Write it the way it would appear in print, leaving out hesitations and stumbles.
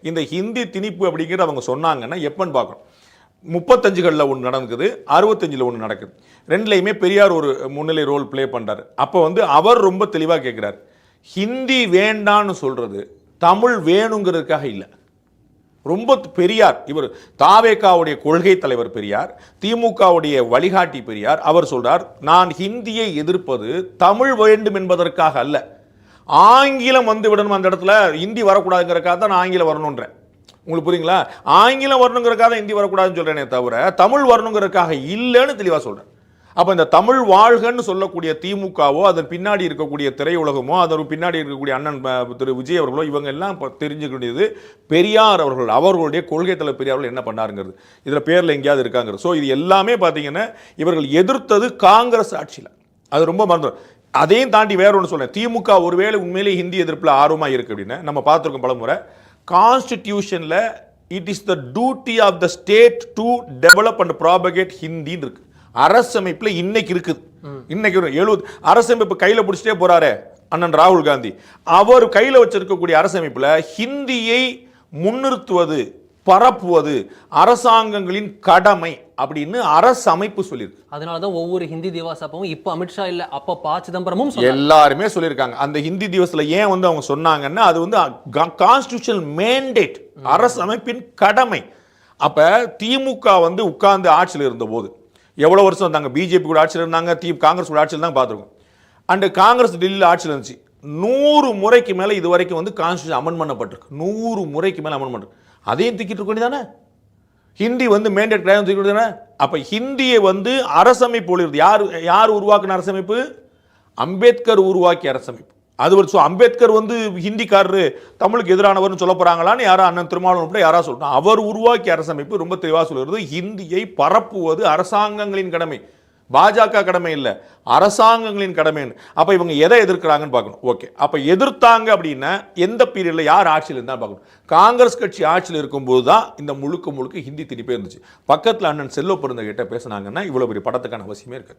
இந்த ஹிந்தி திணிப்பு அப்படிங்கிறது அவங்க சொன்னாங்கன்னா எப்பன்னு பார்க்கணும். 35களில் ஒன்று நடக்குது, 65ல் ஒன்று நடக்குது. ரெண்டுலையுமே பெரியார் ஒரு முன்னிலை ரோல் பிளே பண்ணுறாரு. அப்போ அவர் ரொம்ப தெளிவாக கேட்குறாரு, ஹிந்தி வேண்டான்னு சொல்கிறது தமிழ் வேணுங்கிறதுக்காக இல்லை. ரொம்ப பெரியார் இவர் தாவேகாவுடைய கொள்கை தலைவர் பெரியார், திமுகவுடைய வழிகாட்டி பெரியார். அவர் சொல்றார், நான் ஹிந்தியை எதிர்ப்பது தமிழ் வேண்டும் என்பதற்காக அல்ல, ஆங்கிலம் வந்து விடணும், அந்த இடத்துல ஹிந்தி வரக்கூடாதுங்கிறக்காக தான் நான் ஆங்கிலம் வரணுன்றேன். உங்களுக்கு புரியுங்களா? ஆங்கிலம் வரணுங்கிறக்காக ஹிந்தி வரக்கூடாதுன்னு சொல்றேனே தவிர தமிழ் வரணுங்கிறதுக்காக இல்லைன்னு தெளிவாக சொல்றேன். அப்போ இந்த தமிழ் வாழ்கன்னு சொல்லக்கூடிய திமுகவோ, அதன் பின்னாடி இருக்கக்கூடிய திரையுலகமோ, அதன் பின்னாடி இருக்கக்கூடிய அண்ணன் திரு விஜய் அவர்களோ, இவங்க எல்லாம் தெரிஞ்சுக்க வேண்டியது பெரியார் அவர்கள், அவர்களுடைய கொள்கை தலைவர் பெரியார் அவர்கள் என்ன பண்ணாருங்கிறது. இதில் பேரில் எங்கேயாவது இருக்காங்கிறது. ஸோ இது எல்லாமே பார்த்தீங்கன்னா இவர்கள் எதிர்த்தது காங்கிரஸ் ஆட்சியில். அது ரொம்ப மறந்துடும். அதையும் தாண்டி வேற ஒன்று சொல்றேன், திமுக ஒருவேளை உண்மையிலே ஹிந்தி எதிர்ப்பில் ஆர்வமாக இருக்கு அப்படின்னு நம்ம பார்த்துருக்கோம் பலமுறை. கான்ஸ்டிடியூஷனில் it is the duty of the state to develop and propagate ஹிந்தின்னு இருக்கு. அரசமைப்புல இன்னைக்கு இருக்குது. இன்னைக்கு 70 அரசமைப்பு கையில பிடிச்சிட்டே போறாரு அண்ணன் ராகுல் காந்தி. அவர் கையில வச்சிருக்கக்கூடிய அரசமைப்புல ஹிந்தியை முன்னிறுத்துவது, பரப்புவது அரசாங்கங்களின் கடமை அப்படின்னு அரசமைப்பு சொல்லியிருக்கு. அதனாலதான் ஒவ்வொரு ஹிந்தி திவஸ் அப்பவும் இப்ப அமித்ஷா இல்ல, அப்ப ப சிதம்பரமும் எல்லாருமே சொல்லியிருக்காங்க. அந்த ஹிந்தி திவஸ்ல ஏன் அவங்க சொன்னாங்கன்னா அது கான்ஸ்டிடியூஷனல் மேண்டேட், அரசமைப்பின் கடமை. அப்ப திமுக உட்கார்ந்து ஆட்சியில் இருந்த போது எவ்வளோ வருஷம் இருந்தாங்க, பிஜேபி கூட ஆட்சியில் இருந்தாங்க, காங்கிரஸ் கூட ஆட்சியில் தான் பார்த்துருக்கோம். அண்டு காங்கிரஸ் டெல்லியில் ஆட்சியில் இருந்துச்சு. 100 முறைக்கு மேலே இது வரைக்கும் கான்ஸ்டியூஷன் அமெண்ட் பண்ணப்பட்டிருக்கு. 100 முறைக்கு மேலே அமெண்ட் பண்ணிருக்கு. அதையும் தூக்கிட்டு இருக்க வேண்டியதானே? ஹிந்தி மேண்டேட் கிடையாது தூக்கிட்டு தானே? அப்போ ஹிந்தியை அரசமைப்பு யார் உருவாக்கின அரசமைப்பு? அம்பேத்கர் உருவாக்கிய அரசமைப்பு. அது அம்பேத்கர் ஹிந்திக்காரரு தமிழுக்கு எதிரானவர்னு சொல்ல போறாங்களான்னு யாரா அண்ணன் திருமாவளவன் யாரா சொல்றாங்க. அவர் உருவாக்கிய அரசமைப்பு ரொம்ப தெளிவாக சொல்கிறது, ஹிந்தியை பரப்புவது அரசாங்கங்களின் கடமை, பாஜக கடமை இல்லை, அரசாங்கங்களின் கடமை. அப்ப இவங்க எதை எதிர்க்கிறாங்கன்னு பார்க்கணும். ஓகே, அப்ப எதிர்த்தாங்க அப்படின்னா எந்த பீரியட்ல யார் ஆட்சியில் இருந்தாலும் பார்க்கணும். காங்கிரஸ் கட்சி ஆட்சியில் இருக்கும்போது தான் இந்த முழுக்க ஹிந்தி திணிப்பே இருந்துச்சு. பக்கத்தில் அண்ணன் செல்வ பெருந்தகைட்ட பேசினாங்கன்னா இவ்வளவு பெரிய படத்துக்கான அவசியமே இருக்கு.